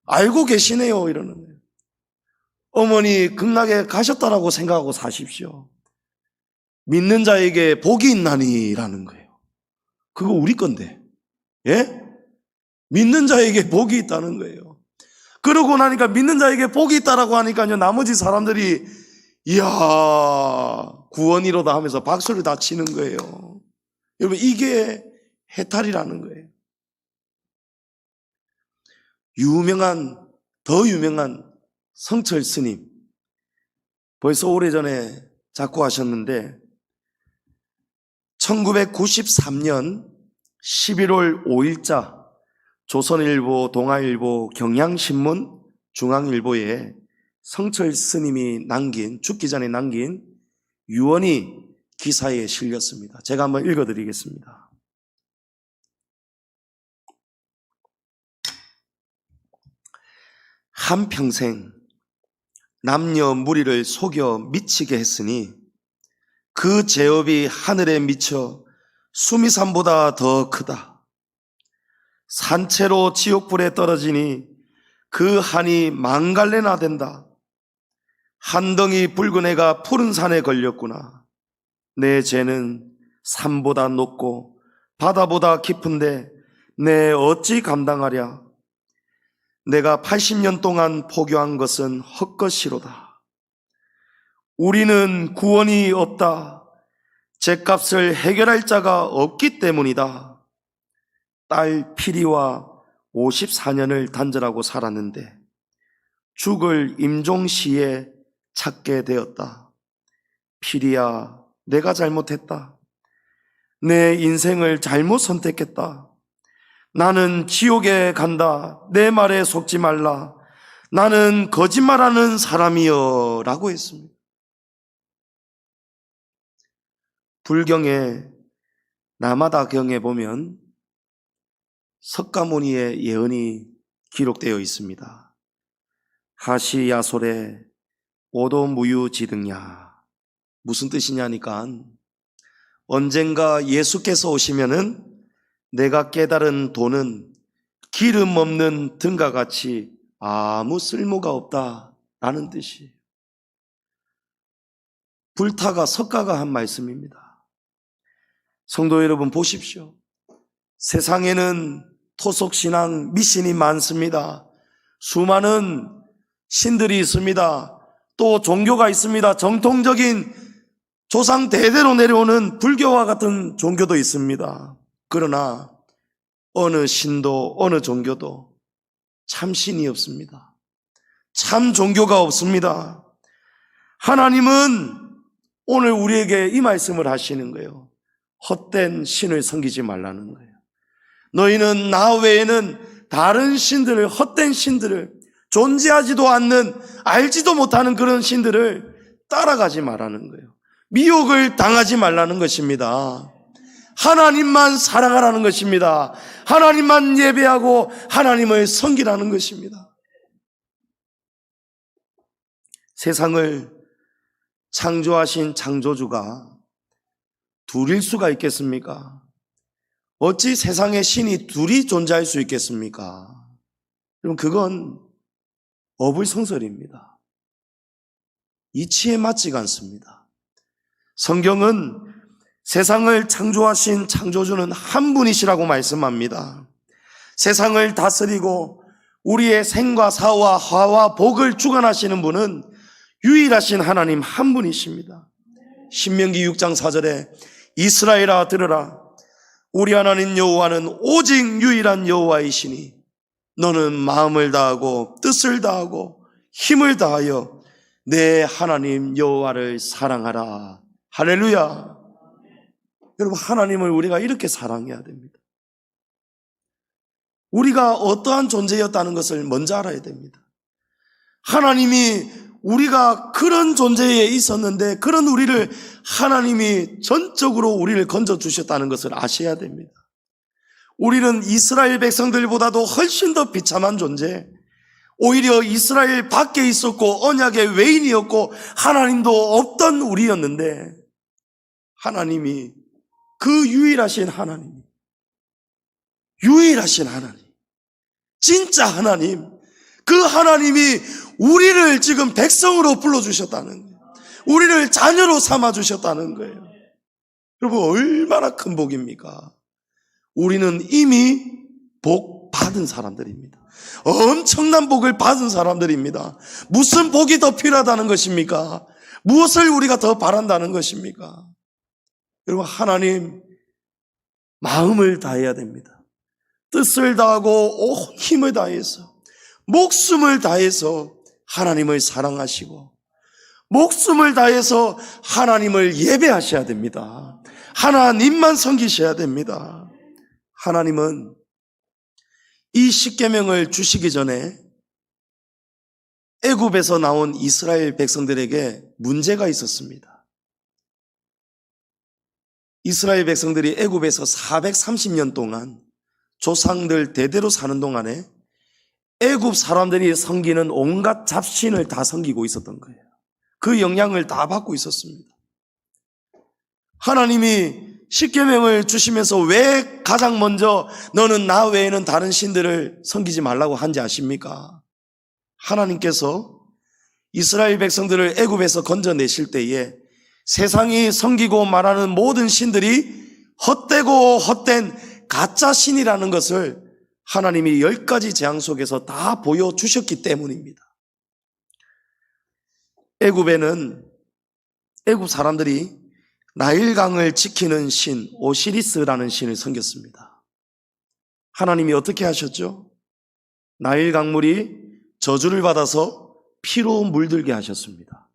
알고 계시네요, 이러는 거예요. 어머니 극락에 가셨다라고 생각하고 사십시오. 믿는 자에게 복이 있나니라는 거예요. 그거 우리 건데, 예? 믿는 자에게 복이 있다는 거예요. 그러고 나니까 믿는 자에게 복이 있다라고 하니까요, 나머지 사람들이 이야 구원이로다 하면서 박수를 다 치는 거예요. 여러분, 이게 해탈이라는 거예요. 더 유명한 성철 스님, 벌써 오래전에 작고하셨는데 1993년 11월 5일자 조선일보, 동아일보, 경향신문, 중앙일보에 성철 스님이 죽기 전에 남긴 유언이 기사에 실렸습니다. 제가 한번 읽어드리겠습니다. 한평생 남녀 무리를 속여 미치게 했으니 그 죄업이 하늘에 미쳐 수미산보다 더 크다. 산채로 지옥불에 떨어지니 그 한이 망갈래나 된다. 한 덩이 붉은 애가 푸른 산에 걸렸구나. 내 죄는 산보다 높고 바다보다 깊은데 내 어찌 감당하랴. 내가 80년 동안 포교한 것은 헛것이로다. 우리는 구원이 없다. 죄값을 해결할 자가 없기 때문이다. 딸 피리와 54년을 단절하고 살았는데 죽을 임종시에 찾게 되었다. 피리야, 내가 잘못했다. 내 인생을 잘못 선택했다. 나는 지옥에 간다. 내 말에 속지 말라. 나는 거짓말하는 사람이여 라고 했습니다. 불경에 남하다경에 보면 석가모니의 예언이 기록되어 있습니다. 하시야솔에 오도무유지등야. 무슨 뜻이냐니까 언젠가 예수께서 오시면은 내가 깨달은 도는 기름 없는 등과 같이 아무 쓸모가 없다라는 뜻이에요. 불타가 석가가 한 말씀입니다. 성도 여러분 보십시오. 세상에는 토속신앙 미신이 많습니다. 수많은 신들이 있습니다. 또 종교가 있습니다. 정통적인 조상 대대로 내려오는 불교와 같은 종교도 있습니다. 그러나 어느 신도 어느 종교도 참 신이 없습니다. 참 종교가 없습니다. 하나님은 오늘 우리에게 이 말씀을 하시는 거예요. 헛된 신을 섬기지 말라는 거예요. 너희는 나 외에는 다른 신들을, 헛된 신들을, 존재하지도 않는, 알지도 못하는 그런 신들을 따라가지 말라는 거예요. 미혹을 당하지 말라는 것입니다. 하나님만 사랑하라는 것입니다. 하나님만 예배하고 하나님을 섬기라는 것입니다. 세상을 창조하신 창조주가 둘일 수가 있겠습니까? 어찌 세상에 신이 둘이 존재할 수 있겠습니까? 그럼 그건 어불성설입니다. 이치에 맞지가 않습니다. 성경은 세상을 창조하신 창조주는 한 분이시라고 말씀합니다. 세상을 다스리고 우리의 생과 사와 화와 복을 주관하시는 분은 유일하신 하나님 한 분이십니다. 신명기 6장 4절에 이스라엘아 들으라. 우리 하나님 여호와는 오직 유일한 여호와이시니 너는 마음을 다하고 뜻을 다하고 힘을 다하여 내 하나님 여호와를 사랑하라. 할렐루야. 여러분, 하나님을 우리가 이렇게 사랑해야 됩니다. 우리가 어떠한 존재였다는 것을 먼저 알아야 됩니다. 하나님이 우리가 그런 존재에 있었는데 그런 우리를 하나님이 전적으로 우리를 건져주셨다는 것을 아셔야 됩니다. 우리는 이스라엘 백성들보다도 훨씬 더 비참한 존재, 오히려 이스라엘 밖에 있었고 언약의 외인이었고 하나님도 없던 우리였는데 하나님이 그 유일하신 하나님, 진짜 하나님, 그 하나님이 우리를 지금 백성으로 불러주셨다는 거예요. 우리를 자녀로 삼아주셨다는 거예요. 여러분, 얼마나 큰 복입니까? 우리는 이미 복 받은 사람들입니다. 엄청난 복을 받은 사람들입니다. 무슨 복이 더 필요하다는 것입니까? 무엇을 우리가 더 바란다는 것입니까? 여러분, 하나님 마음을 다해야 됩니다. 뜻을 다하고 온 힘을 다해서, 목숨을 다해서 하나님을 사랑하시고 목숨을 다해서 하나님을 예배하셔야 됩니다. 하나님만 섬기셔야 됩니다. 하나님은 이 십계명을 주시기 전에 애굽에서 나온 이스라엘 백성들에게 문제가 있었습니다. 이스라엘 백성들이 애굽에서 430년 동안 조상들 대대로 사는 동안에 애굽 사람들이 섬기는 온갖 잡신을 다 섬기고 있었던 거예요. 그 영향을 다 받고 있었습니다. 하나님이 십계명을 주시면서 왜 가장 먼저 너는 나 외에는 다른 신들을 섬기지 말라고 한지 아십니까? 하나님께서 이스라엘 백성들을 애굽에서 건져내실 때에 세상이 섬기고 말하는 모든 신들이 헛되고 헛된 가짜 신이라는 것을 하나님이 10가지 재앙 속에서 다 보여주셨기 때문입니다. 애굽에는 애굽 사람들이 나일강을 지키는 신 오시리스라는 신을 섬겼습니다. 하나님이 어떻게 하셨죠? 나일강물이 저주를 받아서 피로 물들게 하셨습니다.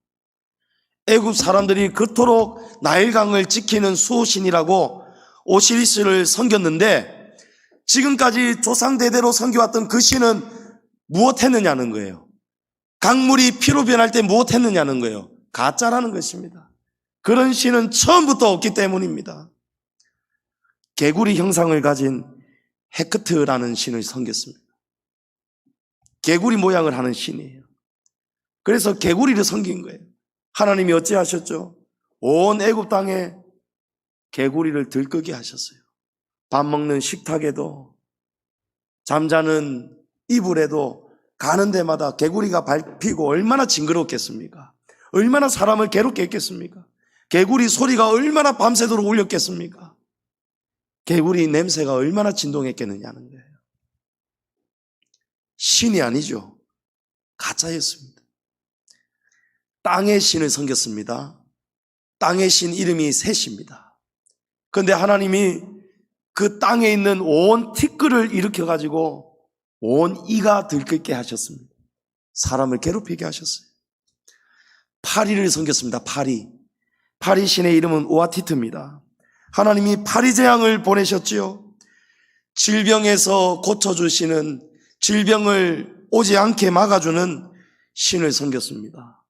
애굽 사람들이 그토록 나일강을 지키는 수호신이라고 오시리스를 섬겼는데 지금까지 조상 대대로 섬겨왔던 그 신은 무엇했느냐는 거예요. 강물이 피로 변할 때 무엇했느냐는 거예요. 가짜라는 것입니다. 그런 신은 처음부터 없기 때문입니다. 개구리 형상을 가진 헤크트라는 신을 섬겼습니다. 개구리 모양을 하는 신이에요. 그래서 개구리를 섬긴 거예요. 하나님이 어찌하셨죠? 온 애굽 땅에 개구리를 들끓게 하셨어요. 밥 먹는 식탁에도, 잠자는 이불에도, 가는 데마다 개구리가 밟히고 얼마나 징그럽겠습니까? 얼마나 사람을 괴롭게 했겠습니까? 개구리 소리가 얼마나 밤새도록 울렸겠습니까? 개구리 냄새가 얼마나 진동했겠느냐는 거예요. 신이 아니죠. 가짜였습니다. 땅의 신을 섬겼습니다. 땅의 신 이름이 셋입니다. 그런데 하나님이 그 땅에 있는 온 티끌을 일으켜가지고 온 이가 들끓게 하셨습니다. 사람을 괴롭히게 하셨어요. 파리를 섬겼습니다. 파리 신의 이름은 우아티트입니다. 하나님이 파리 재앙을 보내셨지요. 질병에서 고쳐주시는, 질병을 오지 않게 막아주는 신을 섬겼습니다.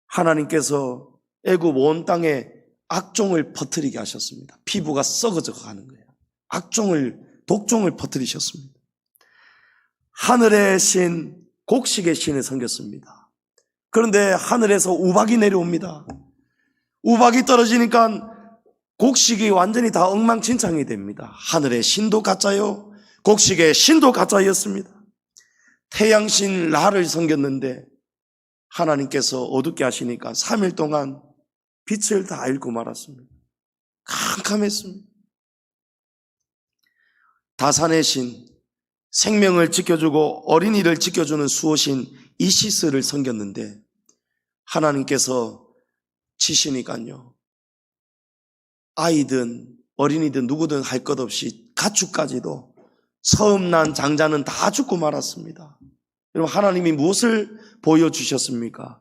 하나님께서 애굽 온 땅에 악종을 퍼뜨리게 하셨습니다. 피부가 썩어져 가는 거예요. 독종을 퍼뜨리셨습니다. 하늘의 신, 곡식의 신을 섬겼습니다. 그런데 하늘에서 우박이 내려옵니다. 우박이 떨어지니까 곡식이 완전히 다 엉망진창이 됩니다. 하늘의 신도 가짜요, 곡식의 신도 가짜였습니다. 태양신 라를 섬겼는데 하나님께서 어둡게 하시니까 3일 동안 빛을 다 잃고 말았습니다. 캄캄했습니다. 다산의 신, 생명을 지켜주고 어린이를 지켜주는 수호신 이시스를 섬겼는데 하나님께서 치시니까요, 아이든 어린이든 누구든 할 것 없이 가축까지도, 서음난 장자는 다 죽고 말았습니다. 여러분, 하나님이 무엇을 보여주셨습니까?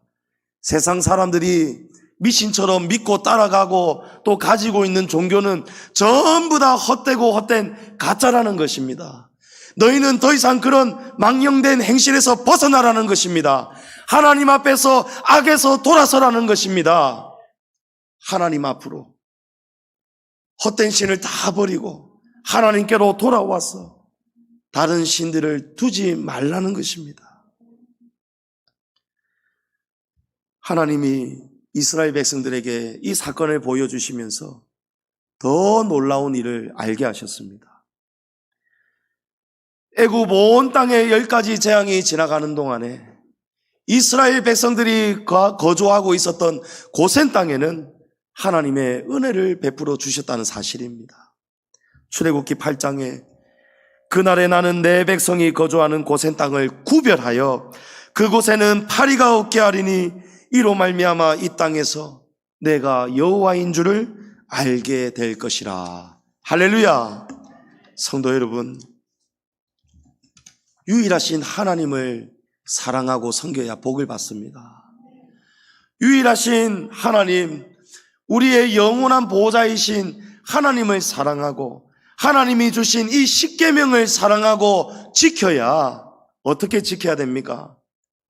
세상 사람들이 미신처럼 믿고 따라가고 또 가지고 있는 종교는 전부 다 헛되고 헛된 가짜라는 것입니다. 너희는 더 이상 그런 망령된 행실에서 벗어나라는 것입니다. 하나님 앞에서 악에서 돌아서라는 것입니다. 하나님 앞으로 헛된 신을 다 버리고 하나님께로 돌아와서 다른 신들을 두지 말라는 것입니다. 하나님이 이스라엘 백성들에게 이 사건을 보여주시면서 더 놀라운 일을 알게 하셨습니다. 애굽 온 땅에 10가지 재앙이 지나가는 동안에 이스라엘 백성들이 거주하고 있었던 고센 땅에는 하나님의 은혜를 베풀어 주셨다는 사실입니다. 출애굽기 8장에 그날에 나는 내 백성이 거주하는 고센 땅을 구별하여 그곳에는 파리가 없게 하리니 이로 말미암아 이 땅에서 내가 여호와인 줄을 알게 될 것이라. 할렐루야. 성도 여러분, 유일하신 하나님을 사랑하고 섬겨야 복을 받습니다. 유일하신 하나님, 우리의 영원한 보호자이신 하나님을 사랑하고 하나님이 주신 이 십계명을 사랑하고 지켜야, 어떻게 지켜야 됩니까?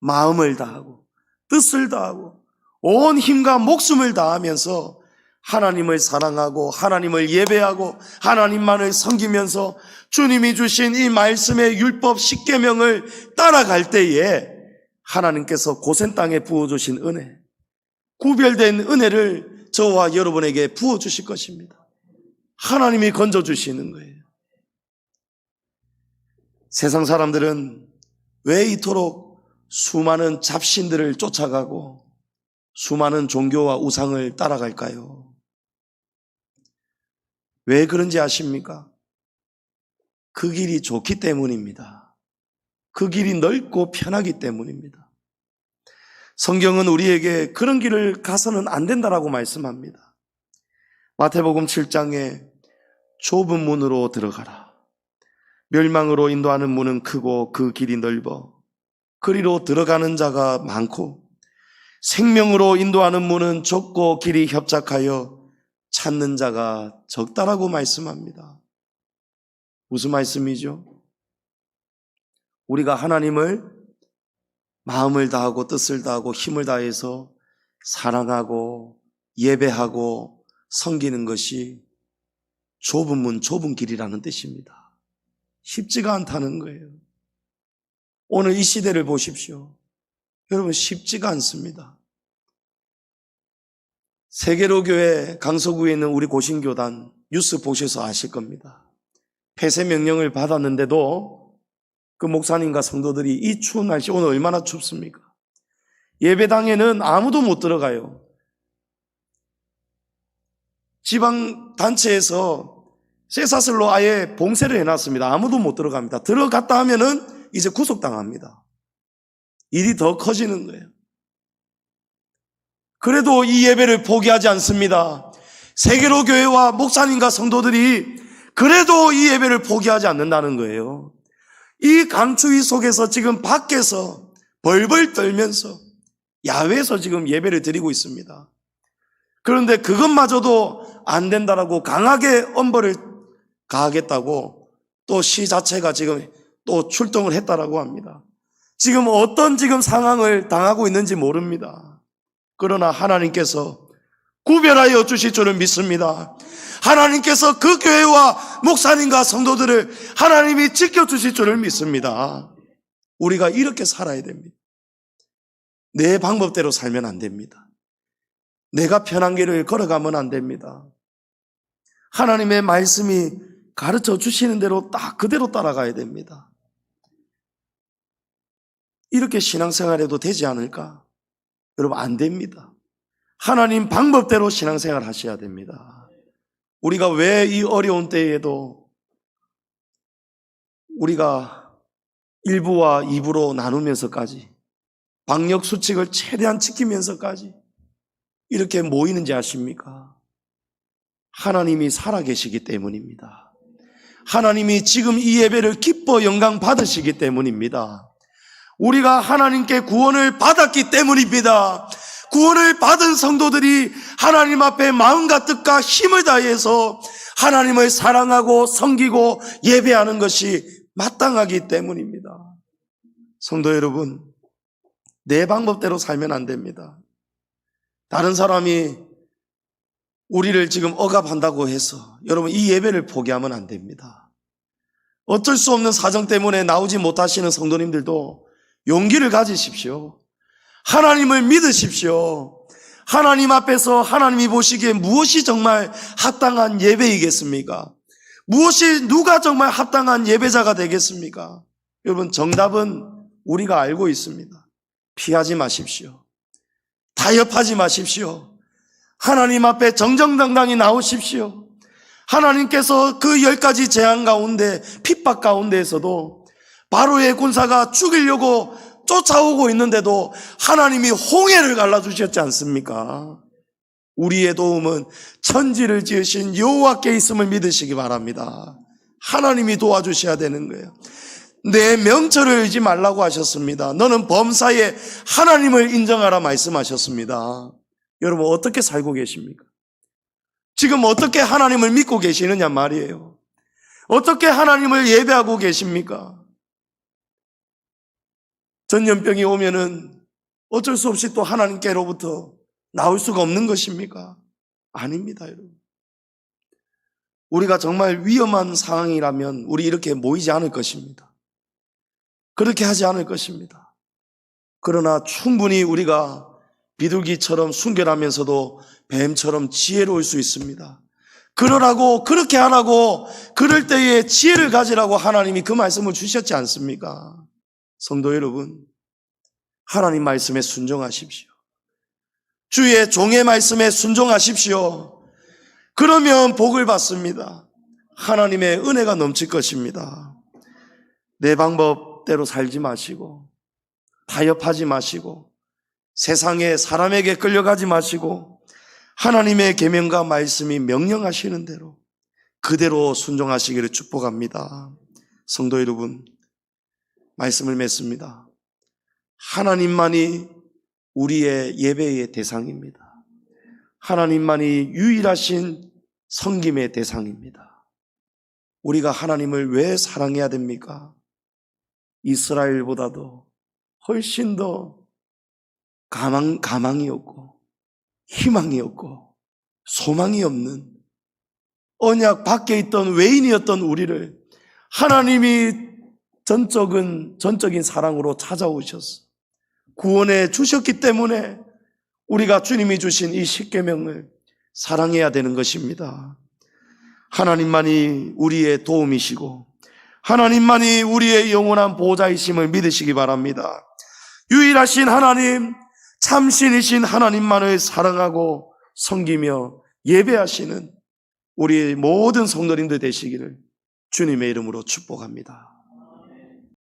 마음을 다하고 뜻을 다하고 온 힘과 목숨을 다하면서 하나님을 사랑하고 하나님을 예배하고 하나님만을 섬기면서 주님이 주신 이 말씀의 율법 십계명을 따라갈 때에 하나님께서 고센 땅에 부어주신 은혜, 구별된 은혜를 저와 여러분에게 부어주실 것입니다. 하나님이 건져주시는 거예요. 세상 사람들은 왜 이토록 수많은 잡신들을 쫓아가고 수많은 종교와 우상을 따라갈까요? 왜 그런지 아십니까? 그 길이 좋기 때문입니다. 그 길이 넓고 편하기 때문입니다. 성경은 우리에게 그런 길을 가서는 안 된다라고 말씀합니다. 마태복음 7장에 좁은 문으로 들어가라. 멸망으로 인도하는 문은 크고 그 길이 넓어 그리로 들어가는 자가 많고 생명으로 인도하는 문은 좁고 길이 협착하여 찾는 자가 적다라고 말씀합니다. 무슨 말씀이죠? 우리가 하나님을 마음을 다하고 뜻을 다하고 힘을 다해서 사랑하고 예배하고 섬기는 것이 좁은 문, 좁은 길이라는 뜻입니다. 쉽지가 않다는 거예요. 오늘 이 시대를 보십시오. 여러분, 쉽지가 않습니다. 세계로교회 강서구에 있는 우리 고신교단 뉴스 보셔서 아실 겁니다. 폐쇄 명령을 받았는데도 그 목사님과 성도들이 이 추운 날씨, 오늘 얼마나 춥습니까? 예배당에는 아무도 못 들어가요. 지방단체에서 쇠사슬로 아예 봉쇄를 해놨습니다. 아무도 못 들어갑니다. 들어갔다 하면은 이제 구속당합니다. 일이 더 커지는 거예요. 그래도 이 예배를 포기하지 않습니다. 세계로 교회와 목사님과 성도들이 그래도 이 예배를 포기하지 않는다는 거예요. 이 강추위 속에서 지금 밖에서 벌벌 떨면서 야외에서 지금 예배를 드리고 있습니다. 그런데 그것마저도 안 된다라고 강하게 엄벌을 가하겠다고 또 시 자체가 지금 또 출동을 했다라고 합니다. 지금 어떤 지금 상황을 당하고 있는지 모릅니다. 그러나 하나님께서 구별하여 주실 줄을 믿습니다. 하나님께서 그 교회와 목사님과 성도들을 하나님이 지켜주실 줄을 믿습니다. 우리가 이렇게 살아야 됩니다. 내 방법대로 살면 안 됩니다. 내가 편한 길을 걸어가면 안 됩니다. 하나님의 말씀이 가르쳐 주시는 대로 딱 그대로 따라가야 됩니다. 이렇게 신앙생활해도 되지 않을까? 여러분, 안 됩니다. 하나님 방법대로 신앙생활 하셔야 됩니다. 우리가 왜 이 어려운 때에도 우리가 1부와 2부로 나누면서까지 방역수칙을 최대한 지키면서까지 이렇게 모이는지 아십니까? 하나님이 살아계시기 때문입니다. 하나님이 지금 이 예배를 기뻐 영광 받으시기 때문입니다. 우리가 하나님께 구원을 받았기 때문입니다. 구원을 받은 성도들이 하나님 앞에 마음과 뜻과 힘을 다해서 하나님을 사랑하고 섬기고 예배하는 것이 마땅하기 때문입니다. 성도 여러분, 내 방법대로 살면 안 됩니다. 다른 사람이 우리를 지금 억압한다고 해서 여러분 이 예배를 포기하면 안 됩니다. 어쩔 수 없는 사정 때문에 나오지 못하시는 성도님들도 용기를 가지십시오. 하나님을 믿으십시오. 하나님 앞에서 하나님이 보시기에 무엇이 정말 합당한 예배이겠습니까? 누가 정말 합당한 예배자가 되겠습니까? 여러분, 정답은 우리가 알고 있습니다. 피하지 마십시오. 타협하지 마십시오. 하나님 앞에 정정당당히 나오십시오. 하나님께서 그 10가지 재앙 가운데, 핍박 가운데에서도 바로의 군사가 죽이려고 쫓아오고 있는데도 하나님이 홍해를 갈라주셨지 않습니까? 우리의 도움은 천지를 지으신 여호와께 있음을 믿으시기 바랍니다. 하나님이 도와주셔야 되는 거예요. 내 명철을 의지 말라고 하셨습니다. 너는 범사에 하나님을 인정하라 말씀하셨습니다. 여러분, 어떻게 살고 계십니까? 지금 어떻게 하나님을 믿고 계시느냐 말이에요. 어떻게 하나님을 예배하고 계십니까? 전염병이 오면은 어쩔 수 없이 또 하나님께로부터 나올 수가 없는 것입니까? 아닙니다, 여러분. 우리가 정말 위험한 상황이라면 우리 이렇게 모이지 않을 것입니다. 그렇게 하지 않을 것입니다. 그러나 충분히 우리가 비둘기처럼 순결하면서도 뱀처럼 지혜로울 수 있습니다. 그러라고, 그렇게 하라고, 그럴 때에 지혜를 가지라고 하나님이 그 말씀을 주셨지 않습니까? 성도 여러분, 하나님 말씀에 순종하십시오. 주의 종의 말씀에 순종하십시오. 그러면 복을 받습니다. 하나님의 은혜가 넘칠 것입니다. 내 방법대로 살지 마시고, 타협하지 마시고, 세상에 사람에게 끌려가지 마시고, 하나님의 계명과 말씀이 명령하시는 대로 그대로 순종하시기를 축복합니다. 성도 여러분, 말씀을 맺습니다. 하나님만이 우리의 예배의 대상입니다. 하나님만이 유일하신 섬김의 대상입니다. 우리가 하나님을 왜 사랑해야 됩니까? 이스라엘보다도 훨씬 더 가망이 없고 희망이 없고 소망이 없는 언약 밖에 있던 외인이었던 우리를 하나님이 전적인 사랑으로 찾아오셔서 구원해 주셨기 때문에 우리가 주님이 주신 이 십계명을 사랑해야 되는 것입니다. 하나님만이 우리의 도움이시고 하나님만이 우리의 영원한 보호자이심을 믿으시기 바랍니다. 유일하신 하나님, 참신이신 하나님만을 사랑하고 섬기며 예배하시는 우리 모든 성도님들 되시기를 주님의 이름으로 축복합니다.